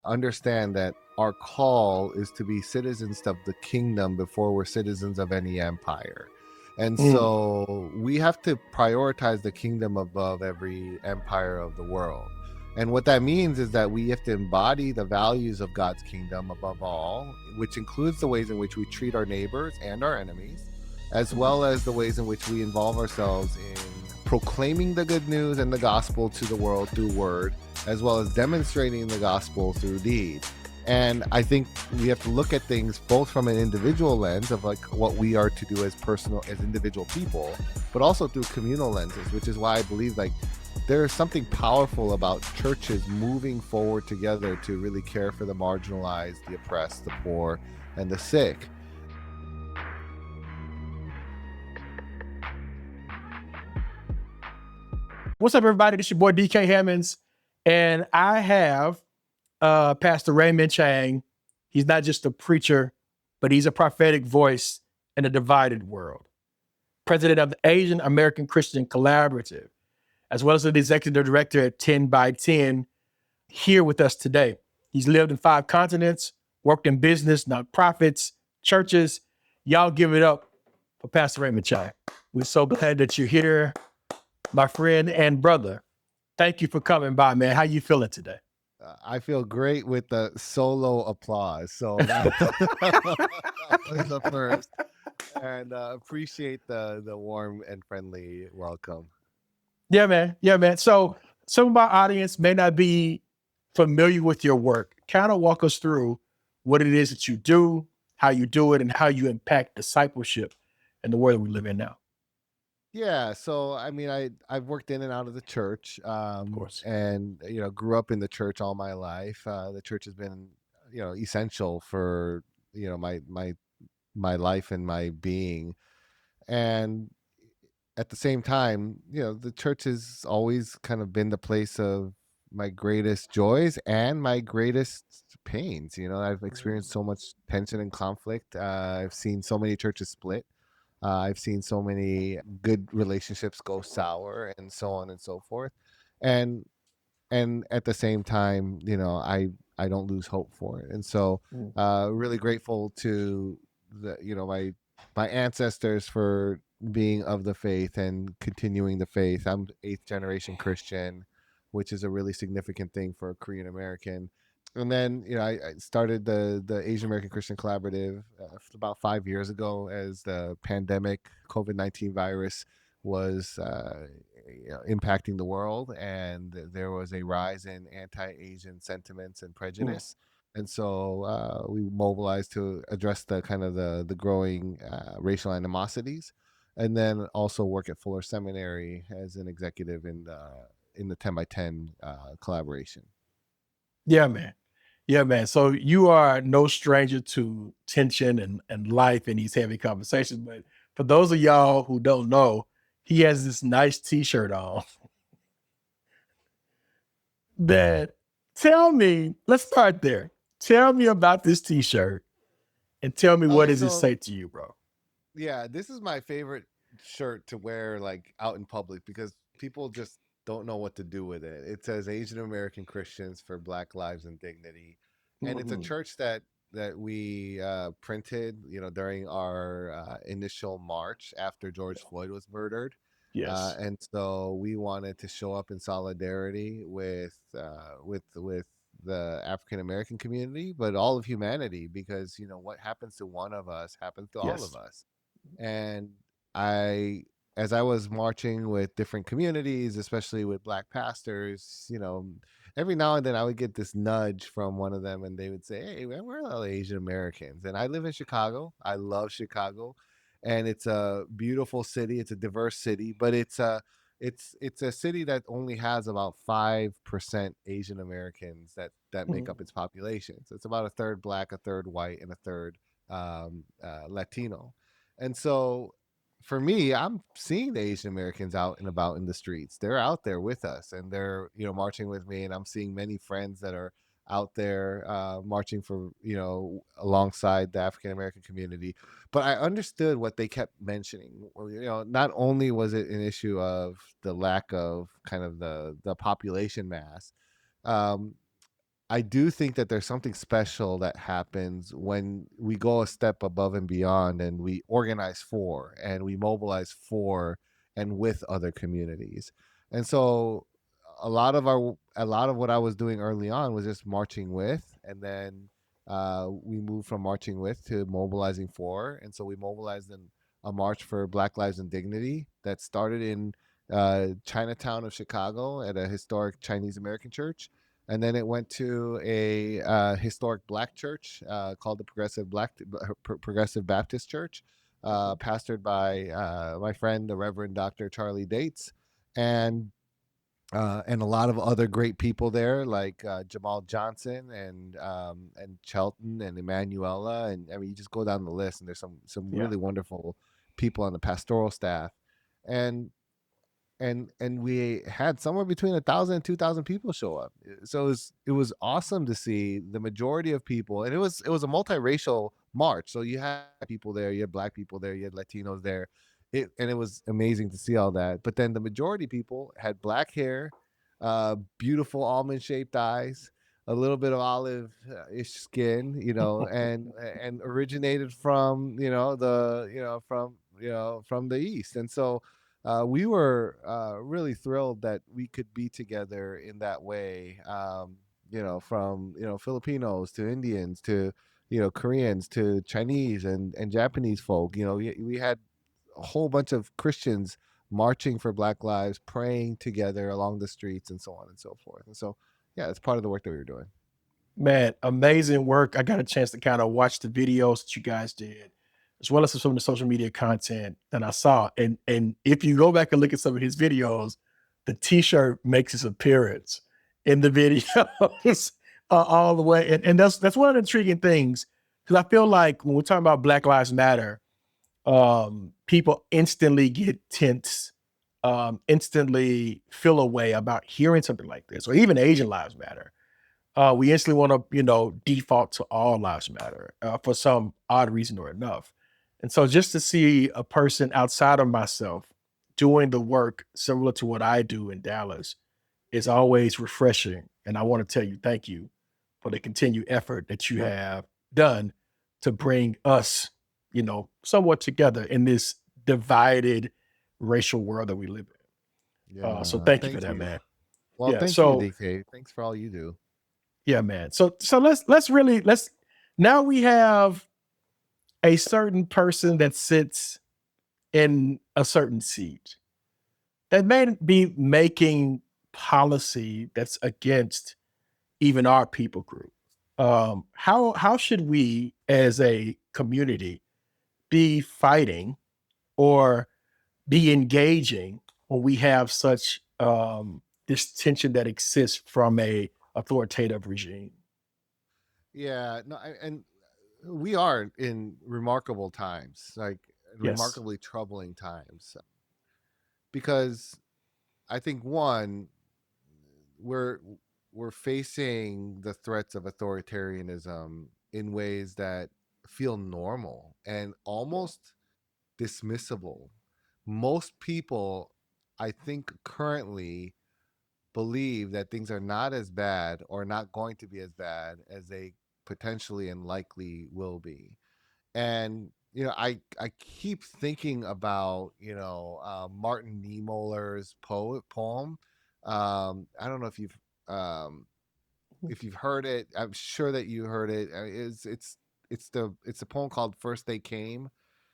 understand that our call is to be citizens of the kingdom before we're citizens of any empire. And so we have to prioritize the kingdom above every empire of the world. And what that means is that we have to embody the values of God's kingdom above all, which includes the ways in which we treat our neighbors and our enemies, as well as the ways in which we involve ourselves in proclaiming the good news and the gospel to the world through word, as well as demonstrating the gospel through deed. And I think we have to look at things both from an individual lens of like what we are to do as individual people, but also through communal lenses, which is why I believe like there is something powerful about churches moving forward together to really care for the marginalized, the oppressed, the poor, and the sick. What's up, everybody? This is your boy DK Hammonds, and I have Pastor Raymond Chang. He's not just a preacher, but he's a prophetic voice in a divided world. President of the Asian American Christian Collaborative, as well as the executive director at 10 by 10, here with us today. He's lived in 5 continents, worked in business, nonprofits, churches. Y'all give it up for Pastor Raymond Chang. We're so glad that you're here, my friend and brother. Thank you for coming by, man. How you feeling today? I feel great with the solo applause. So that's the first. And appreciate the warm and friendly welcome. Yeah, man. Yeah, man. So some of our audience may not be familiar with your work. Kind of walk us through what it is that you do, how you do it, and how you impact discipleship in the world that we live in now. Yeah, so I mean, I've worked in and out of the church, Of course. and grew up in the church all my life. The church has been, essential for my life and my being, and at the same time, the church has always kind of been the place of my greatest joys and my greatest pains. I've experienced so much tension and conflict. I've seen so many churches split. I've seen so many good relationships go sour and so on and so forth. And at the same time, I don't lose hope for it. And so really grateful to my ancestors for being of the faith and continuing the faith. I'm 8th generation Christian, which is a really significant thing for a Korean American. And then I started the Asian American Christian Collaborative about 5 years ago as the pandemic COVID-19 virus was impacting the world, and there was a rise in anti-Asian sentiments and prejudice. And so we mobilized to address the kind of the growing racial animosities, and then also work at Fuller Seminary as an executive in the 10 by 10 collaboration. Yeah, man. Yeah, man. So you are no stranger to tension and life and these heavy conversations. But for those of y'all who don't know, he has this nice t-shirt on. That tell me, let's start there. Tell me about this t-shirt and tell me what does it say to you, bro? Yeah, this is my favorite shirt to wear like out in public because people just don't know what to do with it. It says Asian American Christians for Black Lives and Dignity. And it's a church that we printed, during our initial march after George Floyd was murdered. Yes. And so we wanted to show up in solidarity with the African American community, but all of humanity, because what happens to one of us happens to all of us. And as I was marching with different communities, especially with Black pastors, every now and then I would get this nudge from one of them, and they would say, "Hey, man, we're all Asian Americans." And I live in Chicago. I love Chicago, and it's a beautiful city. It's a diverse city, but it's a city that only has about 5% Asian Americans that make up its population. So it's about a third Black, a third white, and a third Latino. And so for me, I'm seeing the Asian Americans out and about in the streets. They're out there with us, and they're marching with me. And I'm seeing many friends that are out there marching for alongside the African American community. But I understood what they kept mentioning. Not only was it an issue of the lack of kind of the population mass. I do think that there's something special that happens when we go a step above and beyond, and we organize for and we mobilize for and with other communities. And so a lot of what I was doing early on was just marching with, and then we moved from marching with to mobilizing for. And so we mobilized in a march for Black Lives and Dignity that started in Chinatown of Chicago at a historic Chinese American church, and then it went to a historic Black church called the Progressive Baptist Church, pastored by my friend, the Reverend Dr. Charlie Dates, and and a lot of other great people there, like Jamal Johnson and Chelton and Emanuela, and I mean, you just go down the list, and there's some Yeah. really wonderful people on the pastoral staff, and and we had somewhere between 1,000 and 2,000 people show up. So it was awesome to see the majority of people, and it was a multiracial march. So you had people there, you had Black people there, you had Latinos there, and it was amazing to see all that. But then the majority of people had Black hair, beautiful almond shaped eyes, a little bit of olive ish skin, you know, and originated from from the east, and so we were really thrilled that we could be together in that way. From Filipinos to Indians to Koreans to Chinese and Japanese folk. We had a whole bunch of Christians marching for Black lives, praying together along the streets, and so on and so forth. And so, yeah, it's part of the work that we were doing. Man, amazing work. I got a chance to kind of watch the videos that you guys did, as well as some of the social media content that I saw. And if you go back and look at some of his videos, the t-shirt makes its appearance in the videos all the way. And that's one of the intriguing things. Because I feel like when we're talking about Black Lives Matter, people instantly get tense, instantly feel a way about hearing something like this, or even Asian Lives Matter. We instantly want to, default to all lives matter for some odd reason or enough. And so just to see a person outside of myself doing the work similar to what I do in Dallas is always refreshing. And I want to tell you, thank you for the continued effort that you have done to bring us, somewhat together in this divided racial world that we live in. So Yeah, thank you for thank that, you. man. Well, Yeah. thank you, So DK. Thanks for all you do. yeah, man. So let's now we have a certain person that sits in a certain seat that may be making policy that's against even our people group. How should we as a community be fighting or be engaging when we have such this tension that exists from a authoritative regime? Yeah, no, and we are in remarkable times, like Yes. remarkably troubling times, because I think one, we're we're facing the threats of authoritarianism in ways that feel normal and almost dismissible. Most people, I think, currently believe that things are not as bad or not going to be as bad as they potentially and likely will be. And I keep thinking about Martin Niemöller's poem. I don't know um, if you've heard it. I'm sure that you heard it. It's the poem called "First They Came."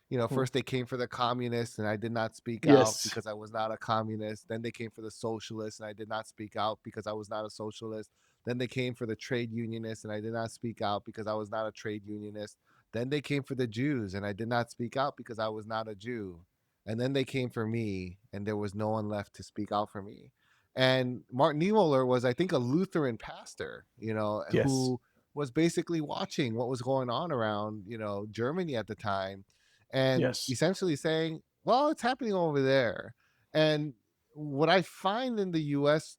Mhm. First they came for the communists, and I did not speak out Yes. because I was not a communist. Then they came for the socialists, and I did not speak out because I was not a socialist. Then they came for the trade unionists, and I did not speak out because I was not a trade unionist. Then they came for the Jews, and I did not speak out because I was not a Jew. And then they came for me, and there was no one left to speak out for me. And Martin Niemöller was, I think, a Lutheran pastor, Yes. who was basically watching what was going on around, Germany at the time, and Yes. essentially saying, well, it's happening over there. And what I find in the US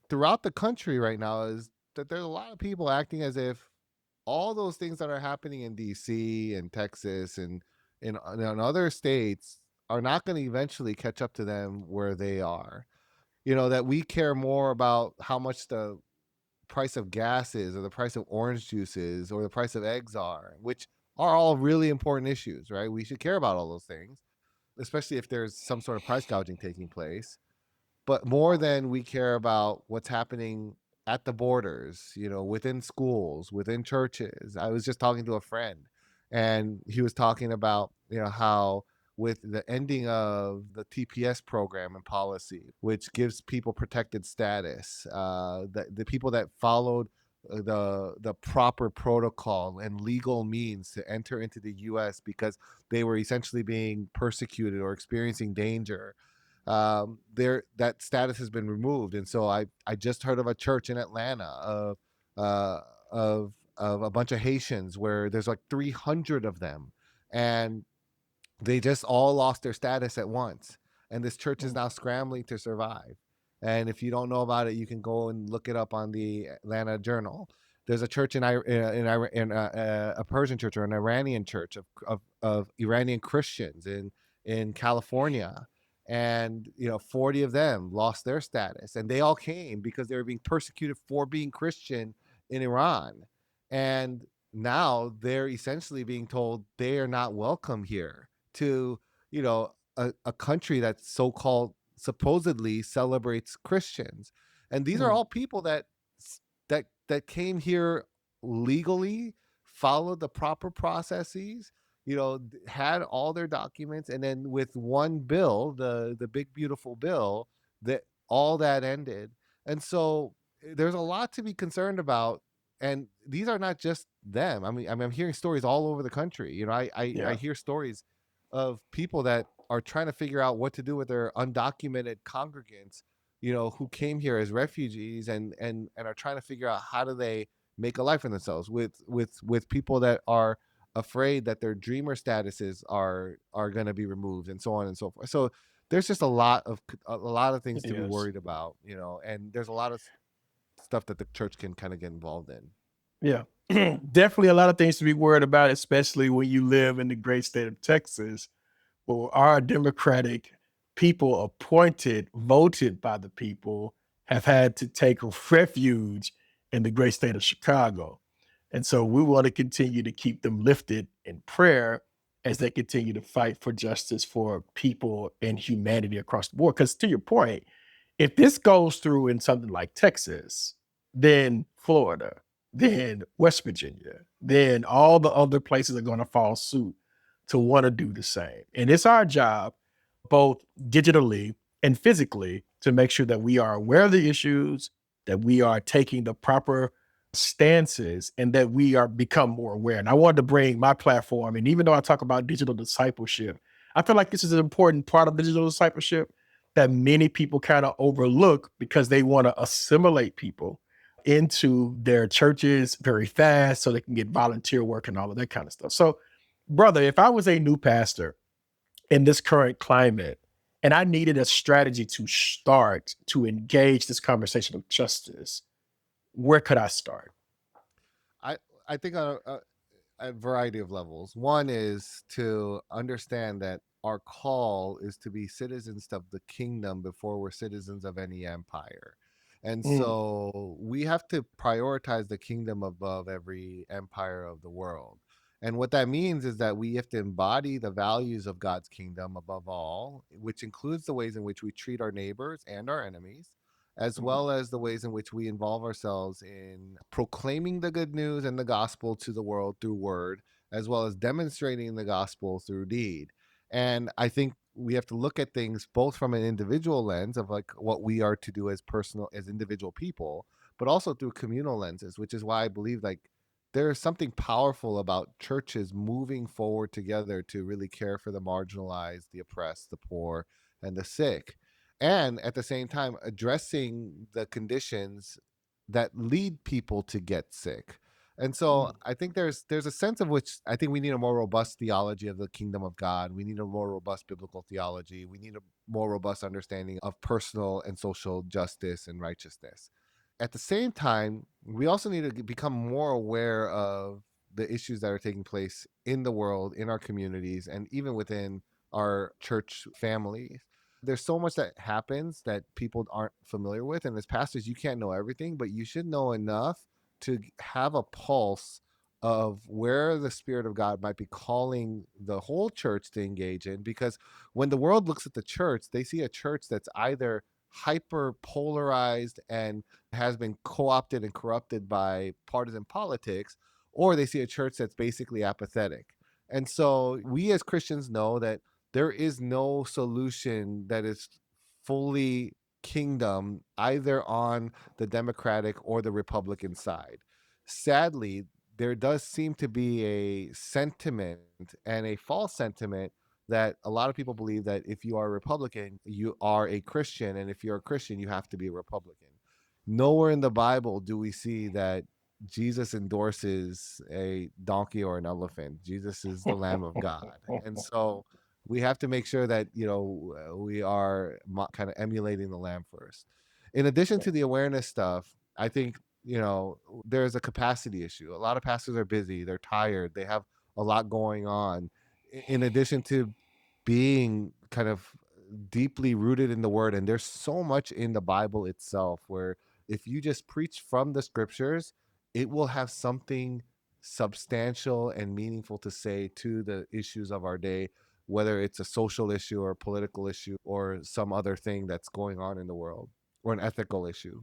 throughout the country right now is that there's a lot of people acting as if all those things that are happening in DC and Texas and in other states are not going to eventually catch up to them where they are. That we care more about how much the price of gas is, or the price of orange juice is, or the price of eggs are, which are all really important issues, right? We should care about all those things, especially if there's some sort of price gouging taking place. But more than we care about what's happening at the borders, within schools, within churches. I was just talking to a friend, and he was talking about, how with the ending of the TPS program and policy, which gives people protected status, the people that followed the proper protocol and legal means to enter into the U.S. because they were essentially being persecuted or experiencing danger, there that status has been removed. And so I just heard of a church in Atlanta uh of a bunch of Haitians where there's like 300 of them, and they just all lost their status at once, and this church is Mm. now scrambling to survive. And if you don't know about it, you can go and look it up on the Atlanta Journal. There's a church a Persian church or an Iranian church of Iranian Christians in California, and 40 of them lost their status, and they all came because they were being persecuted for being Christian in Iran. And now they're essentially being told they are not welcome here to a country that so-called supposedly celebrates Christians. And these are Mm. all people that came here legally, followed the proper processes, had all their documents, and then with one bill, the big beautiful bill, that all that ended. And so there's a lot to be concerned about. And these are not just them. I'm hearing stories all over the country. I Yeah. hear stories of people that are trying to figure out what to do with their undocumented congregants, who came here as refugees, and are trying to figure out how do they make a life for themselves with people that are afraid that their dreamer statuses are going to be removed, and so on and so forth. So there's just a lot of things It to be is. worried about, and there's a lot of stuff that the church can kind of get involved in. Yeah. Definitely a lot of things to be worried about, especially when you live in the great state of Texas, where our democratic people appointed, voted by the people, have had to take refuge in the great state of Chicago. And so we want to continue to keep them lifted in prayer as they continue to fight for justice for people and humanity across the board. Because to your point, if this goes through in something like Texas, then Florida, then West Virginia, then all the other places are going to follow suit to want to do the same. And it's our job, both digitally and physically, to make sure that we are aware of the issues, that we are taking the proper stances, and that we are become more aware. And I wanted to bring my platform, and even though I talk about digital discipleship, I feel like this is an important part of digital discipleship that many people kind of overlook because they want to assimilate people into their churches very fast so they can get volunteer work and all of that kind of stuff. So, brother, if I was a new pastor in this current climate and I needed a strategy to start to engage this conversation of justice, where could I start? I I think on a variety of levels. One is to understand that our call is to be citizens of the kingdom before we're citizens of any empire. And Mm, so we have to prioritize the kingdom above every empire of the world. And what that means is that we have to embody the values of God's kingdom above all, which includes the ways in which we treat our neighbors and our enemies, as mm, well as the ways in which we involve ourselves in proclaiming the good news and the gospel to the world through word, as well as demonstrating the gospel through deed. And I think we have to look at things both from an individual lens of like what we are to do as individual people, but also through communal lenses, which is why I believe like there is something powerful about churches moving forward together to really care for the marginalized, the oppressed, the poor, and the sick, and at the same time addressing the conditions that lead people to get sick. And so mm. I think there's a sense of which I think we need a more robust theology of the kingdom of God. We need a more robust biblical theology. We need a more robust understanding of personal and social justice and righteousness. At the same time, we also need to become more aware of the issues that are taking place in the world, in our communities, and even within our church families. There's so much that happens that people aren't familiar with, and as pastors you can't know everything, but you should know enough to have a pulse of where the Spirit of God might be calling the whole church to engage in. Because when the world looks at the church, they see a church that's either hyper polarized and has been co-opted and corrupted by partisan politics, or they see a church that's basically apathetic. And so we as Christians know that there is no solution that is fully kingdom either on the Democratic or the Republican side. Sadly, there does seem to be a sentiment, and a false sentiment, that a lot of people believe that if you are a Republican, you are a Christian, and if you're a Christian, you have to be a Republican. Nowhere in the Bible do we see that Jesus endorses a donkey or an elephant. Jesus is the Lamb of God. And so we have to make sure that, we are kind of emulating the Lamb first. In addition to the awareness stuff, I think, there's a capacity issue. A lot of pastors are busy, they're tired, they have a lot going on. In addition to being kind of deeply rooted in the word, and there's so much in the Bible itself where if you just preach from the scriptures, it will have something substantial and meaningful to say to the issues of our day, whether it's a social issue or a political issue or some other thing that's going on in the world, or an ethical issue.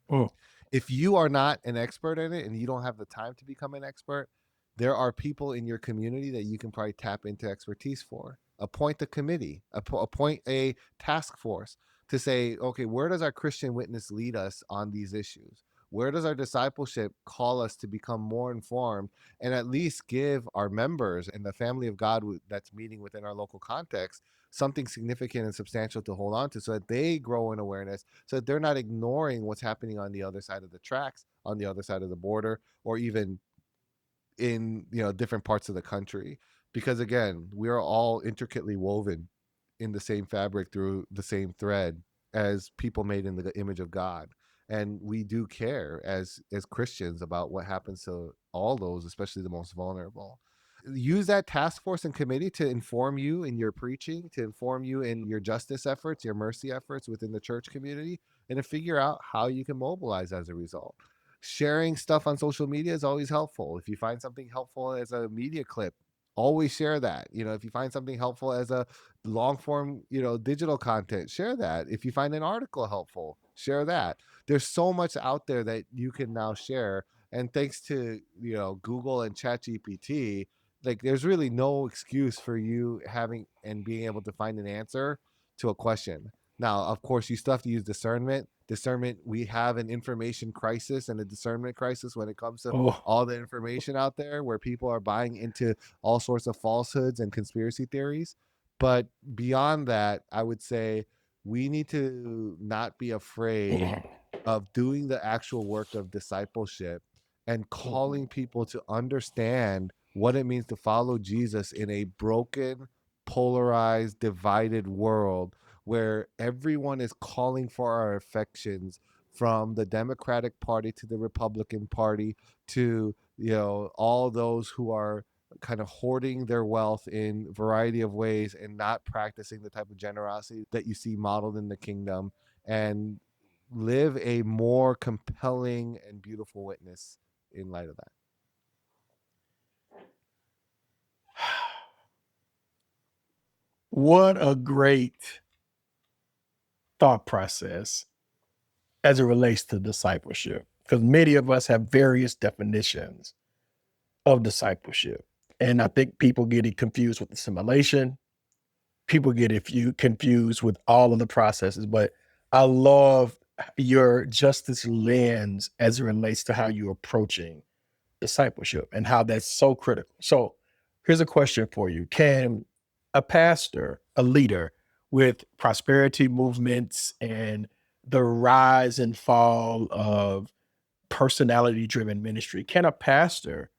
Mm. If you are not an expert in it and you don't have the time to become an expert, there are people in your community that you can probably tap into expertise for. Appoint a committee, appoint a task force to say, okay, where does our Christian witness lead us on these issues? Where does our discipleship call us to become more informed, and at least give our members and the family of God that's meeting within our local context something significant and substantial to hold on to, so that they grow in awareness, so that they're not ignoring what's happening on the other side of the tracks, on the other side of the border, or even in different parts of the country. Because again, we are all intricately woven in the same fabric through the same thread as people made in the image of God. And we do care as Christians about what happens to all those, especially the most vulnerable. Use that task force and committee to inform you in your preaching, to inform you in your justice efforts, your mercy efforts within the church community, and to figure out how you can mobilize as a result. Sharing stuff on social media is always helpful. If you find something helpful as a media clip, always share that. If you find something helpful as a long form, digital content, share that. If you find an article helpful, share that. There's so much out there that you can now share. And thanks to, Google and ChatGPT, like there's really no excuse for you having and being able to find an answer to a question. Now, of course, you still have to use discernment. We have an information crisis and a discernment crisis when it comes to Oh, all the information out there, where people are buying into all sorts of falsehoods and conspiracy theories. But beyond that, I would say we need to not be afraid of doing the actual work of discipleship and calling people to understand what it means to follow Jesus in a broken, polarized, divided world where everyone is calling for our affections, from the Democratic Party to the Republican Party to all those who are kind of hoarding their wealth in a variety of ways and not practicing the type of generosity that you see modeled in the kingdom, and live a more compelling and beautiful witness in light of that. what a great thought process as it relates to discipleship. Because many of us have various definitions of discipleship. And I think people get it confused with assimilation. People get it confused with all of the processes. But I love your justice lens as it relates to how you're approaching discipleship and how that's so critical. So here's a question for you. Can a pastor, a leader with prosperity movements and the rise and fall of personality driven ministry, can a pastor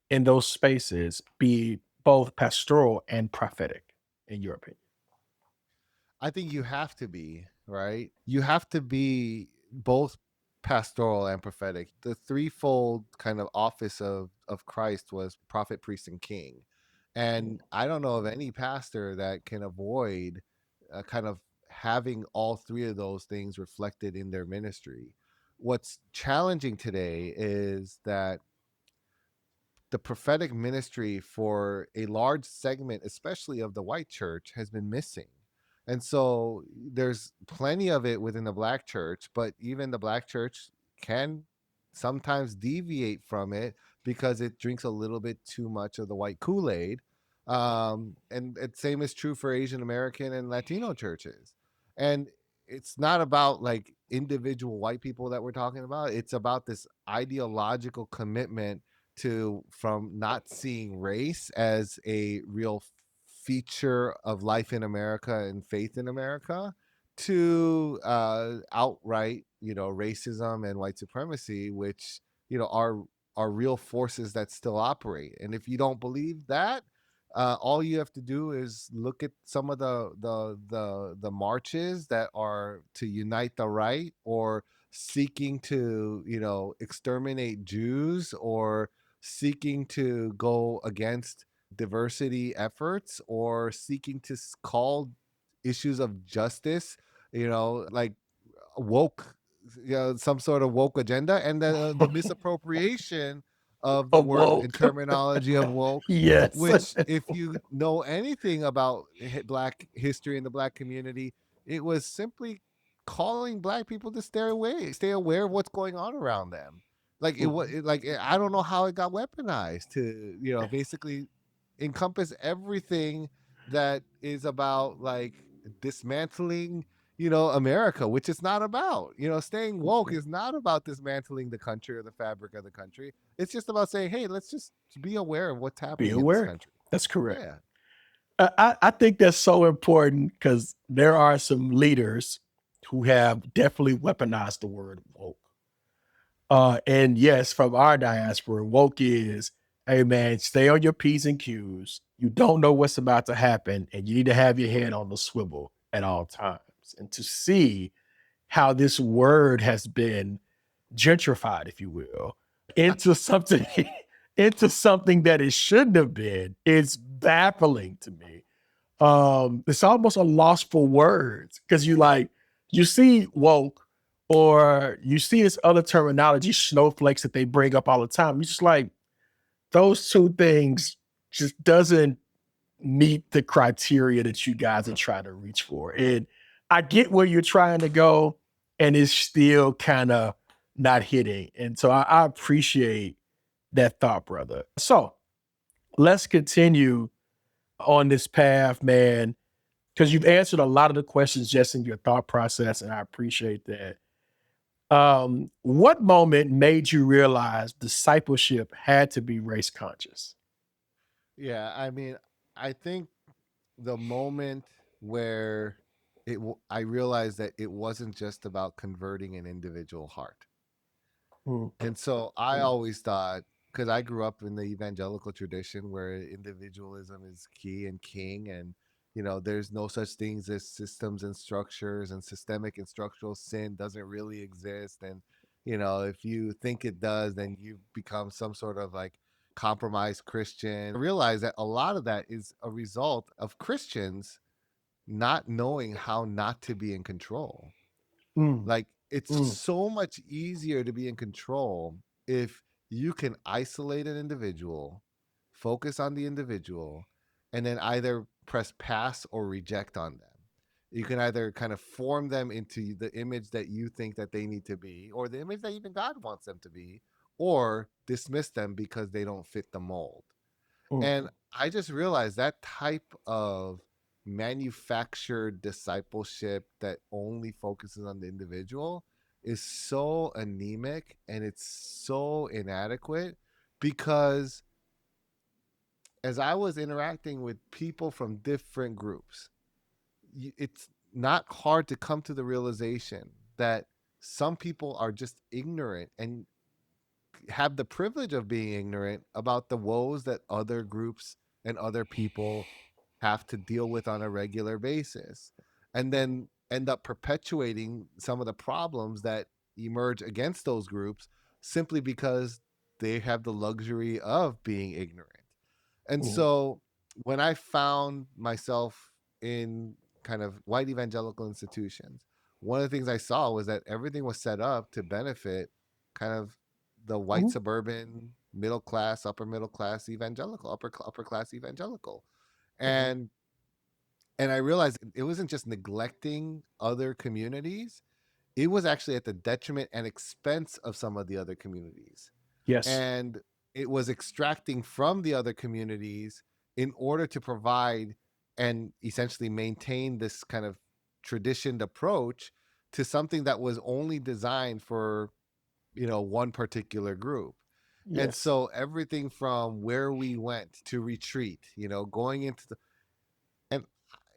in those spaces be both pastoral and prophetic, in your opinion? I think you have to be, right? You have to be both pastoral and prophetic. The threefold kind of office of Christ was prophet, priest, and king. And I don't know of any pastor that can avoid kind of having all three of those things reflected in their ministry. What's challenging today is that the prophetic ministry for a large segment, especially of the white church, has been missing. And so there's plenty of it within the black church, but even the black church can sometimes deviate from it because it drinks a little bit too much of the white Kool-Aid. And the same is true for Asian American and Latino churches. And it's not about like individual white people that we're talking about. It's about this ideological commitment to from not seeing race as a real feature of life in America and faith in America to outright, racism and white supremacy, which are real forces that still operate. And if you don't believe that, all you have to do is look at some of the marches that are to unite the right or seeking to exterminate Jews or seeking to go against diversity efforts or seeking to call issues of justice, like woke, some sort of woke agenda, and the misappropriation of the word and Awoke. terminology of woke, Yes. which if you know anything about black history and the black community, it was simply calling black people to stay aware of what's going on around them. Like it was like I don't know how it got weaponized to basically encompass everything that is about like dismantling America, which it's not about. Staying woke is not about dismantling the country or the fabric of the country. It's just about saying, hey, let's just be aware of what's Be happening in this aware. country. That's correct. Yeah. I think that's so important because there are some leaders who have definitely weaponized the word woke. And yes, from our diaspora, woke is, hey man, stay on your P's and Q's. You don't know what's about to happen, and you need to have your head on the swivel at all times. And to see how this word has been gentrified, if you will, into something into something that it shouldn't have been, is baffling to me. It's almost a loss for words because you see woke or you see this other terminology, snowflakes, that they bring up all the time. You just like those two things just doesn't meet the criteria that you guys are trying to reach for. And I get where you're trying to go, and it's still kind of not hitting. And so I appreciate that thought, brother. So let's continue on this path, man, because you've answered a lot of the questions just in your thought process, and I appreciate that. What moment made you realize discipleship had to be race conscious? Yeah. I mean, I think the moment where I realized that it wasn't just about converting an individual heart. Mm, And so I always thought, because I grew up in the evangelical tradition where individualism is key and king, and there's no such things as systems and structures, and systemic and structural sin doesn't really exist. And if you think it does, then you become some sort of like compromised Christian. I realize that a lot of that is a result of Christians not knowing how not to be in control. mm, Like it's mm, so much easier to be in control if you can isolate an individual, focus on the individual, and then either press pass or reject on them. You can either kind of form them into the image that you think that they need to be, or the image that even God wants them to be, or dismiss them because they don't fit the mold. mm, And I just realized that type of manufactured discipleship that only focuses on the individual is so anemic and it's so inadequate because as I was interacting with people from different groups, it's not hard to come to the realization that some people are just ignorant and have the privilege of being ignorant about the woes that other groups and other people have to deal with on a regular basis, and then end up perpetuating some of the problems that emerge against those groups simply because they have the luxury of being ignorant. And mm, so when I found myself in kind of white evangelical institutions, one of the things I saw was that everything was set up to benefit kind of the white Mhm. suburban middle class, upper middle class evangelical, upper class evangelical. Mhm. And I realized it wasn't just neglecting other communities, it was actually at the detriment and expense of some of the other communities. Yes. And it was extracting from the other communities in order to provide and essentially maintain this kind of traditioned approach to something that was only designed for, one particular group. And Yes. so everything from where we went to retreat, going into the, and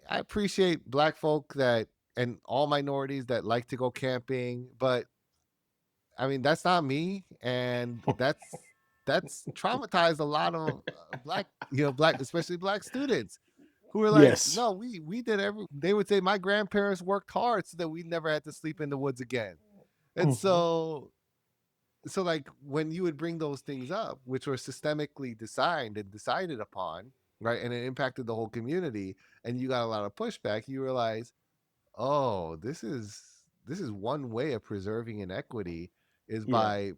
I appreciate black folk that, and all minorities that like to go camping, but I mean, that's not me, and that's traumatized a lot of black, black, especially black students who were like, Yes. no, we did every. They would say my grandparents worked hard so that we never had to sleep in the woods again, and Mhm. so like when you would bring those things up, which were systemically designed and decided upon, right, and it impacted the whole community, and you got a lot of pushback, you realize, oh, this is one way of preserving inequity is Yeah. by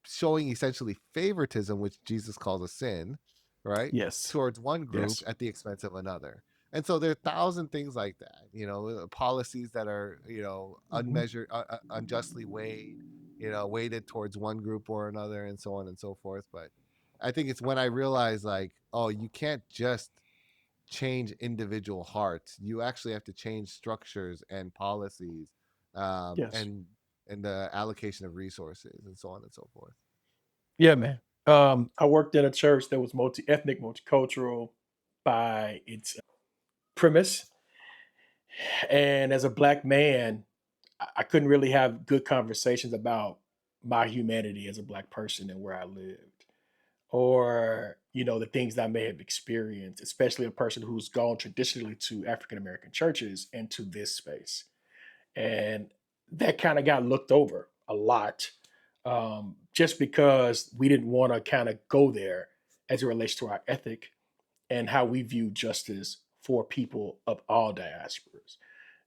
showing essentially favoritism, which Jesus calls a sin, right, Yes. towards one group Yes. at the expense of another. And so there are 1,000 things like that, policies that are, Mhm. unjustly weighed, weighted towards one group or another, and so on and so forth. But I think it's when I realized, like, oh, you can't just change individual hearts. You actually have to change structures and policies, Yes. and the allocation of resources, and so on and so forth. Yeah, man. I worked in a church that was multi-ethnic, multicultural by its premise. And as a black man, I couldn't really have good conversations about my humanity as a black person and where I lived, or the things that I may have experienced, especially a person who's gone traditionally to African American churches into this space. And that kind of got looked over a lot, just because we didn't want to kind of go there as it relates to our ethic and how we view justice for people of all diasporas.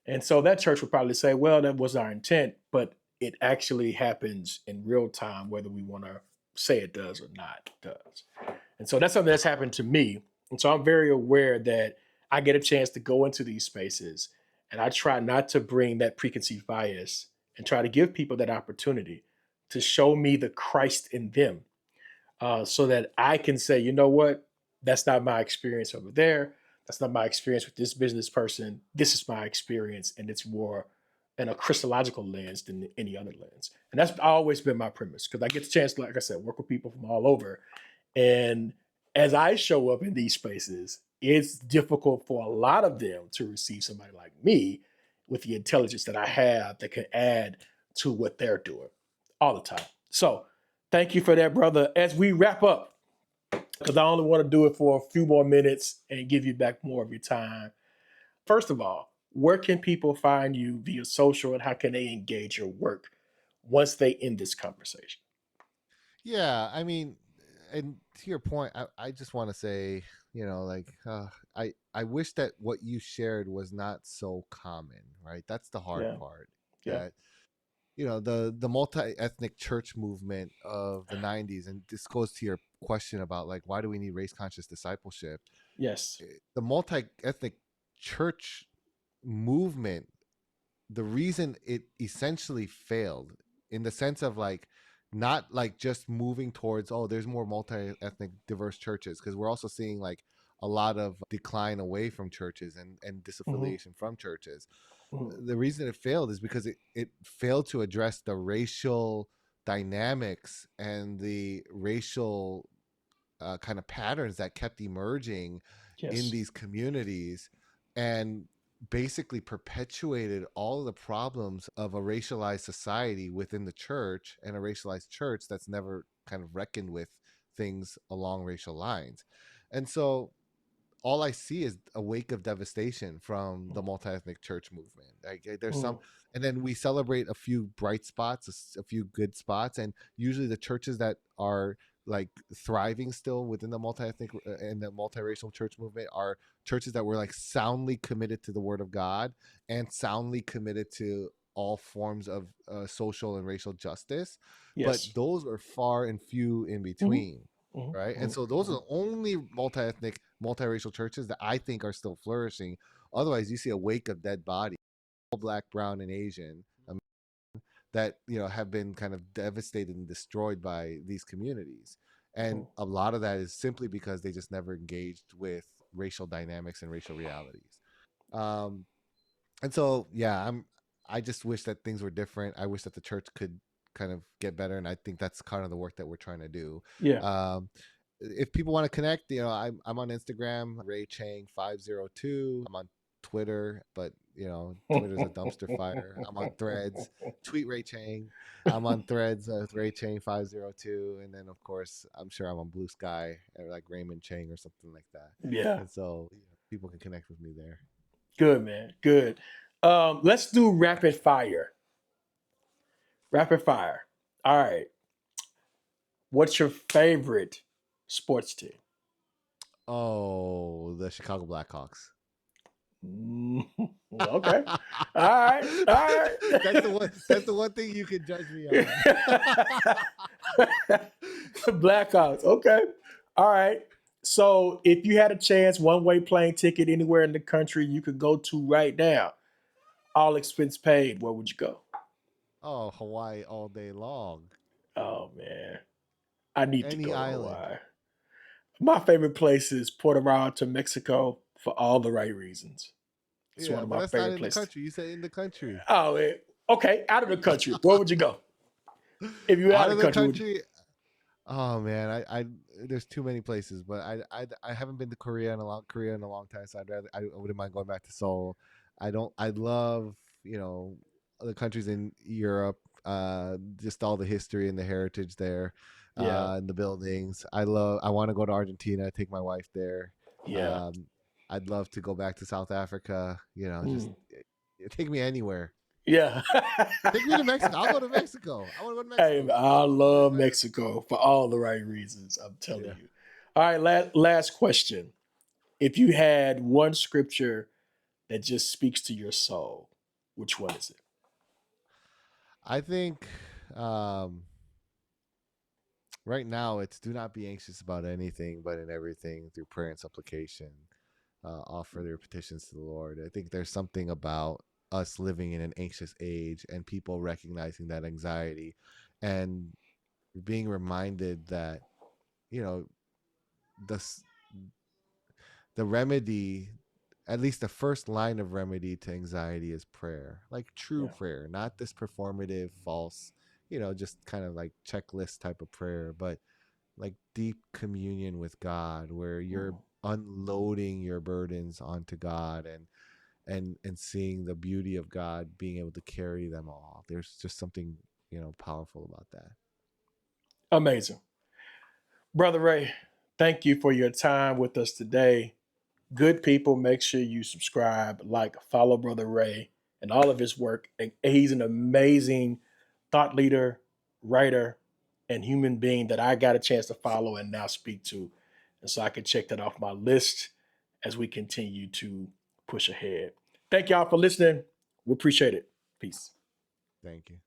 And so that church would probably say, well, that was our intent, but it actually happens in real time, whether we want to say it does or not does. And so that's something that's happened to me. And so I'm very aware that I get a chance to go into these spaces and I try not to bring that preconceived bias and try to give people that opportunity to show me the Christ in them, so that I can say, you know what, that's not my experience over there. That's not my experience with this business person. This is my experience, and it's more in a Christological lens than any other lens. And that's always been my premise because I get the chance, like I said, work with people from all over. And as I show up in these spaces, it's difficult for a lot of them to receive somebody like me with the intelligence that I have that can add to what they're doing all the time. So thank you for that, brother. As we wrap up, because I only want to do it for a few more minutes and give you back more of your time. First of all, where can people find you via social and how can they engage your work once they end this conversation? Yeah, I mean, and to your point, I just want to say, like, I wish that what you shared was not so common, right? That's the hard Yeah, part. yeah, That, the multi-ethnic church movement of the 90s, and this goes to your question about, like, why do we need race conscious discipleship. yes, The multi-ethnic church movement, the reason it essentially failed, in the sense of, like, not like just moving towards, oh, there's more multi-ethnic diverse churches, because we're also seeing, like, a lot of decline away from churches and hmm, disaffiliation from churches. hmm, The reason it failed is because it failed to address the racial dynamics and the racial kind of patterns that kept emerging in yes, these communities, and basically perpetuated all of the problems of a racialized society within the church, and a racialized church that's never kind of reckoned with things along racial lines. And so all I see is a wake of devastation from the multi-ethnic church movement. Like, there's hmm, some, and then we celebrate a few bright spots, a few good spots, and usually the churches that are like thriving still within the multi-ethnic and the multiracial church movement are churches that were like soundly committed to the word of God and soundly committed to all forms of social and racial justice. But Yes. those are far and few in Mhm, between, mhm, right? And mhm, so those are mhm. the only multi-ethnic, multiracial churches that I think are still flourishing. Otherwise, you see a wake of dead bodies, all black, brown, and Asian, that have been kind of devastated and destroyed by these communities. And Mhm. a lot of that is simply because they just never engaged with racial dynamics and racial realities. um and so yeah, I just wish that things were different. I wish that the church could kind of get better, and I think that's kind of the work that we're trying to do. Yeah. um if people want to connect, I'm on Instagram, Ray Chang 502. I'm on Twitter, but Twitter's a dumpster fire. I'm on Threads, tweet Ray Chang. I'm on Threads with Ray Chang 502, and then of course I'm sure I'm on Blue Sky or like Raymond Chang or something like that. Yeah. And so people can connect with me there. Good, man. Good. Let's do rapid fire. Rapid fire. All right. What's your favorite sports team? Oh, the Chicago Blackhawks. Mm, okay. All right. All right. That's the one. That's the one thing you can judge me on. Blackhawks. Okay. All right. So if you had a chance, one-way plane ticket anywhere in the country you could go to right now, all expense paid, where would you go? Oh, Hawaii all day long. Oh man. I need to Any go to island. Hawaii. My favorite place is Puerto Vallarta, Mexico, for all the right reasons. It's one Yeah, of but my that's not favorite in the places. country. You said in the country. Oh, okay. Out of the country, where would you go if you were out Out of of the the country? country. Oh man, I there's too many places, but I haven't been to Korea in a long time, so I wouldn't mind going back to Seoul. I love the countries in Europe, just all the history and the heritage there, Yeah, and the buildings. I want to go to Argentina, take my wife there. yeah. Um, I'd love to go back to South Africa. Just Mm, take me anywhere. yeah. Take me to Mexico. I'll go to Mexico. I want to go to Hey, Mexico. I I'll go love anywhere. Mexico for all the right reasons. I'm telling Yeah. you. All right, last question. If you had one scripture that just speaks to your soul, which one is it? I think um, right now it's do not be anxious about anything, but in everything through prayer and supplication, offer their petitions to the Lord. I think there's something about us living in an anxious age and people recognizing that anxiety and being reminded that you know the the remedy, at least the first line of remedy to anxiety, is prayer, like true Yeah. prayer, not this performative false, just kind of like checklist type of prayer, but like deep communion with God, where you're Mm. unloading your burdens onto God, and seeing the beauty of God being able to carry them all. There's just something powerful about that. Amazing. Brother Ray, thank you for your time with us today. Good people, make sure you subscribe, like, follow Brother Ray and all of his work. He's an amazing thought leader, writer, and human being that I got a chance to follow and now speak to. And so I can check that off my list as we continue to push ahead. Thank y'all for listening. We appreciate it. Peace. Thank you.